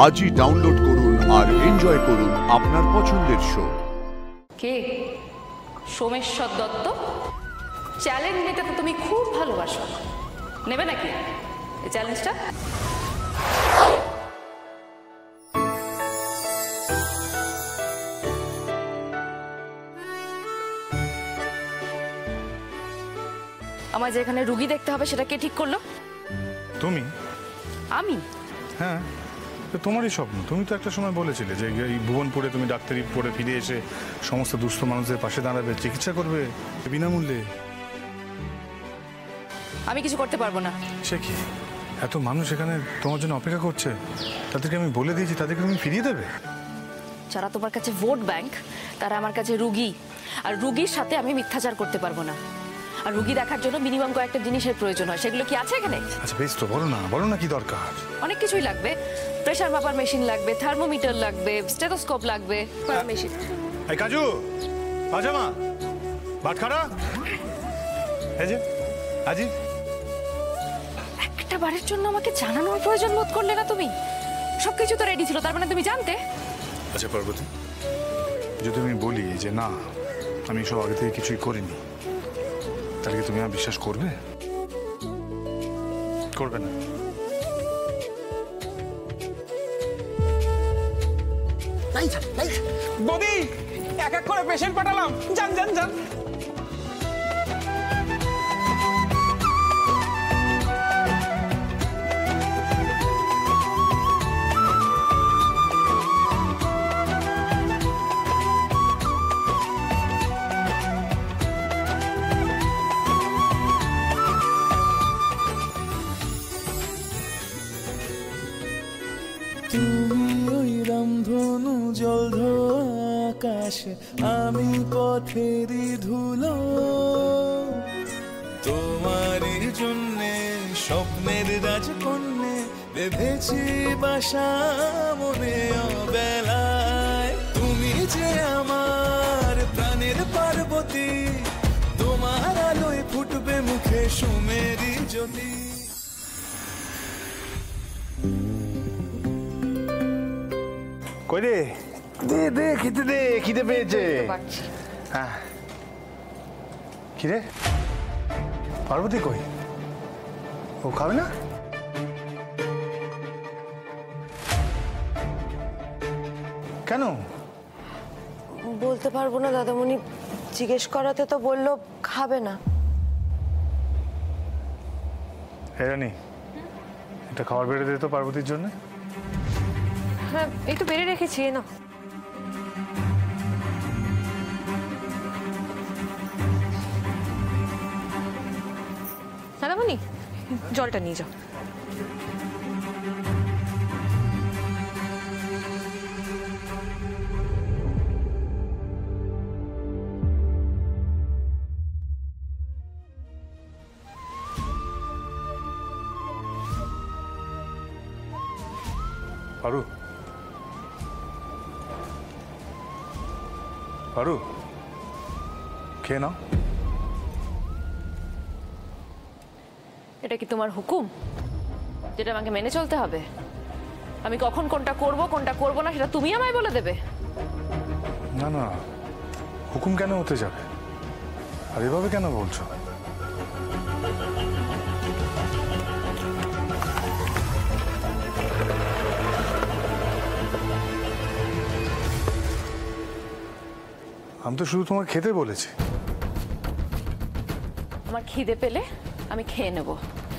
আজই ডাউনলোড করুন আর এনজয় করুন আপনার পছন্দের শো। কে? সোমেশ্বর দত্ত? চ্যালেঞ্জ নিতে তো তুমি খুব ভালোবাসো, নেবে নাকি এই চ্যালেঞ্জটা? আমার যেখানে রুগী দেখতে হবে সেটা কে ঠিক করলো? তুমি? আমি? হ্যাঁ, তোমারই স্বপ্ন। তুমি তো একটা সময় বলেছিলে যে এই ভুবনপুরে তুমি ডাক্তারি পড়ে ফিরে এসে সমস্ত দুস্থ মানুষদের পাশে দাঁড়াবে, চিকিৎসা করবে বিনামূল্যে। আমি কিছু করতে পারবো না। সে কি, এত মানুষ এখানে তোমার জন্য অপেক্ষা করছে, তাদেরকে আমি বলে দিয়েছি, তাদেরকে তুমি ফিরিয়ে দেবে? যারা তোমার কাছে ভোট ব্যাংক তারা আমার কাছে রুগী, আর রুগীর সাথে আমি মিথ্যাচার করতে পারবো না। আর রুগী দেখার জন্য মিনিমাম কয়েকটা জিনিসের প্রয়োজন হয়, সেগুলো কি আছে এখানে? আচ্ছা বেশ তো, বলো না কি দরকার? অনেক কিছুই লাগবে। প্রেসার মাপার মেশিন লাগবে, থার্মোমিটার লাগবে, স্টেথোস্কোপ লাগবে, মেশিন। এই কাজু, পাজামা, বাটখারা, এই যে আজি। একটা বারের জন্য আমাকে জানানোর প্রয়োজন বোধ করলে না তুমি? সবকিছু তো রেডি ছিল, তার মানে তুমি জানতে? আচ্ছা পার্বতী, যদি আমি বলি যে না আমি সব আগে থেকে কিছুই করিনি, তাহলে কি তুমি আমার বিশ্বাস করবে? করবে না? বদি এক এক করে পেশেন্ট পাঠালাম, যান যান যান। রামধনু জলধো আকাশ, আমি পথেরই ধুলো। তোমারই জন্যে স্বপ্নের রাজকন্যে বেঁধেছি বাসা মনে অবেলায়। তুমি যে আমার প্রাণের পার্বতী, তোমার আলোয় ফুটবে মুখে সোমেরি জ্যোতি। কই রে, দে দে খেতে দে, খিদে পেয়েছে। হ্যাঁ, কি রে পার্বতী কই? ও খাবে না? কেন? বলতে পারবো না দাদামণি, জিজ্ঞেস করাতে তো বললো খাবে না। হে রানী, এটা খাবার বেড়ে দে তো পার্বতীর জন্য। হ্যাঁ, এই তো বেড়ে রেখেছি না। দাদামণি, জলটা নিয়ে যাও। পারু, পারু, খেয়ে নাও। এটা কি তোমার হুকুম, যেটা আমাকে মেনে চলতে হবে? আমি কখন কোনটা করব না সেটা তুমি আমায় বলে দেবে? না না, হুকুম কেন হতে যাবে? আর এভাবে কেন বলছো? আমি তো শুধু তোমাকে খেতে বলেছি। আমার খিদে পেলে আমি খেয়ে নেব,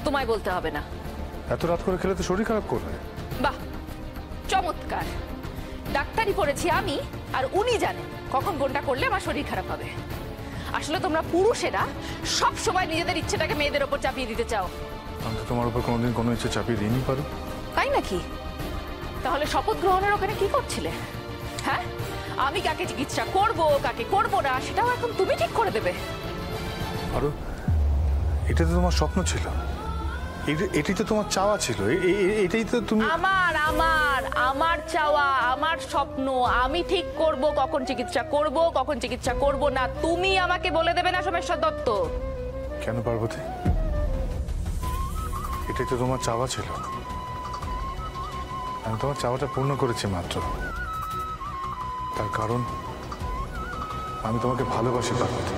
তোমায় বলতে হবে না। এত রাত করে খেলে তো শরীর খারাপ করবে। বাহ, চমৎকার। ডাক্তারি পড়েছি আমি, আর উনি জানেন কখন কোনটা করলে আমার শরীর খারাপ হবে। আসলে তোমরা পুরুষেরা সব সময় নিজেদের ইচ্ছেটাকে মেয়েদের ওপর চাপিয়ে দিতে চাও। আমি তো তোমার উপর কোনোদিন কোনো ইচ্ছে চাপিয়ে দিইনি পারু। তাই নাকি? তাহলে শপথ গ্রহণের ওখানে কি করছিলে? হ্যাঁ, আমি কাকে চিকিৎসা করব কাকে করব না সেটাও এখন তুমি ঠিক করে দেবে। পারু, এটা তো তোমার স্বপ্ন ছিল, এটাই তো তোমার চাওয়া ছিল, এটাই তো তুমি। আমার আমার আমার চাওয়া, আমার স্বপ্ন, আমি ঠিক করব কখন চিকিৎসা করব কখন চিকিৎসা করব না। তুমি আমাকে বলে দেবে না সোমেশ্বর দত্ত? কেন পার্বতী, এটাই তো তোমার চাওয়া ছিল। আমি তোমার চাওয়াটা পূর্ণ করেছি মাত্র। তার কারণ আমি তোমাকে ভালোবাসি পার্বতী।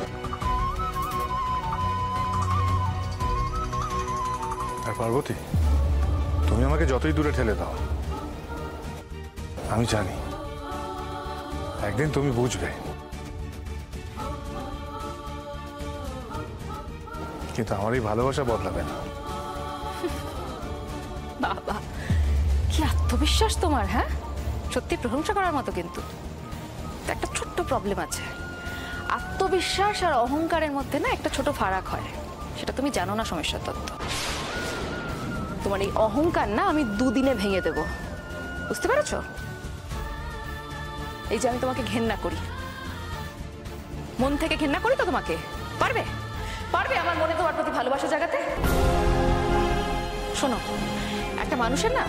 আর পার্বতী, তুমি আমাকে যতই দূরে ঠেলে দাও, আমি জানি একদিন তুমি বুঝবে। কিন্তু আমার এই ভালোবাসা বদলাবে না। বাবা, কি আত্মবিশ্বাস তোমার! হ্যাঁ, সত্যি প্রশংসা করার মতো। কিন্তু একটা ছোট্ট প্রবলেম আছে। আত্মবিশ্বাস আর অহংকারের মধ্যে না একটা ছোট ফারাক হয়, সেটা তুমি জানো না সমস্যা তত্ত্ব। তোমার এই অহংকার না আমি দুদিনে ভেঙে দেব, বুঝতে পেরেছো? এই যে আমি তোমাকে ঘেন্না করি, মন থেকে ঘেন্না করি তো তোমাকে, পারবে পারবে আমার মনে তোমার প্রতি ভালোবাসা জাগাতে? শোনো, একটা মানুষের না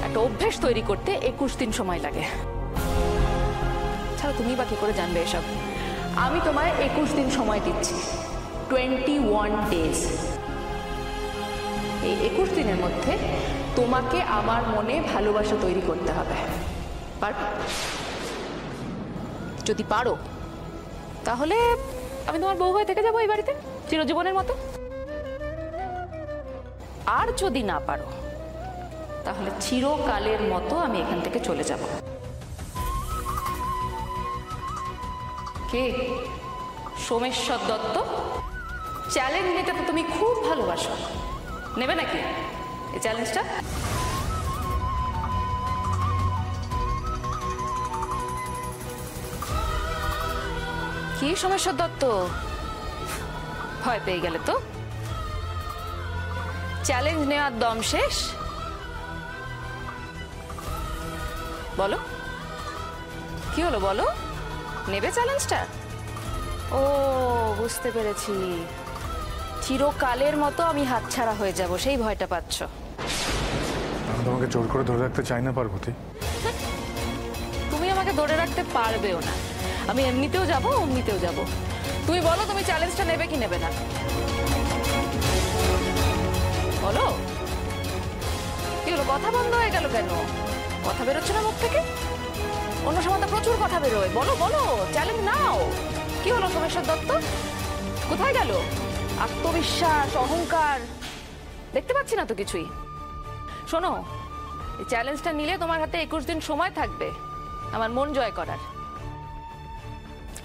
একটা অভ্যেস তৈরি করতে 21 দিন সময় লাগে। ছাড়া তুমি বা কি করে জানবে এসব? আমি তোমায় 21 দিন সময় দিচ্ছি, 21 ডেজ। এই 21 দিনের মধ্যে তোমাকে আমার মনে ভালোবাসা তৈরি করতে হবে। পারবে? যদি পারো তাহলে আমি তোমার বউ হয়ে থেকে যাবো এই বাড়িতে চিরজীবনের মতো। আর যদি না পারো তাহলে চিরকালের মতো আমি এখান থেকে চলে যাব। কে? সোমেশ্বর দত্ত। চ্যালেঞ্জ নিতে তো তুমি খুব ভালোবাসো, নেবে নাকি এই চ্যালেঞ্জটা? কি সোমেশ্বর দত্ত, ভয় পেয়ে গেলে তো? চ্যালেঞ্জ নেওয়ার দম শেষ? বলো কি হলো, বলো। নেবে চ্যালেঞ্জটা? ও, বুঝতে পেরেছি, চিরকালের মতো আমি হাতছাড়া হয়ে যাব, সেই ভয়টা পাচ্ছ। আমি তোমাকে জোর করে ধরে রাখতে চাই না পার্বতী। তুমি আমাকে ধরে রাখতে পারবেও না। আমি এমনিতেও যাব, অমনিতেও যাব। তুমি বলো তুমি চ্যালেঞ্জটা নেবে কি নেবে না, বলো। কি হলো, কথা বন্ধ হয়ে গেল কেন? কথা বেরোচ্ছে না মুখ থেকে? অন্য সময় তো প্রচুর কথা বেরোয়। বলো বলো, চ্যালেঞ্জ নাও। কি হলো সোমেশ্বর দত্ত, কোথায় গেল আত্মবিশ্বাস, অহংকার? দেখতে পাচ্ছি না তো কিছুই। শোনো, এই চ্যালেঞ্জটা নিলে তোমার হাতে 21 দিন সময় থাকবে আমার মন জয় করার।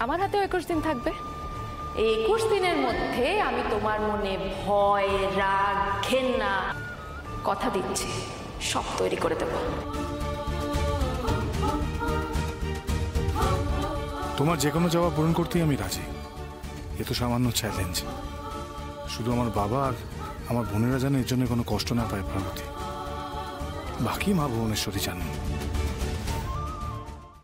আমার হাতেও 21 দিন থাকবে। এই 21 দিনের মধ্যে আমি তোমার মনে ভয়, রাগ, ঘেন্না, কথা দিচ্ছি, সব তৈরি করে দেব। তোমার যে কোনো চাওয়া পূরণ করতেই আমি রাজি। এ তো সামান্য চ্যালেঞ্জ। শুধু আমার বাবা আর আমার বোনেরা যেন এর জন্য কোনো কষ্ট না পায় পার্বতী, বাকি মা ভুবনেশ্বরী জানেন।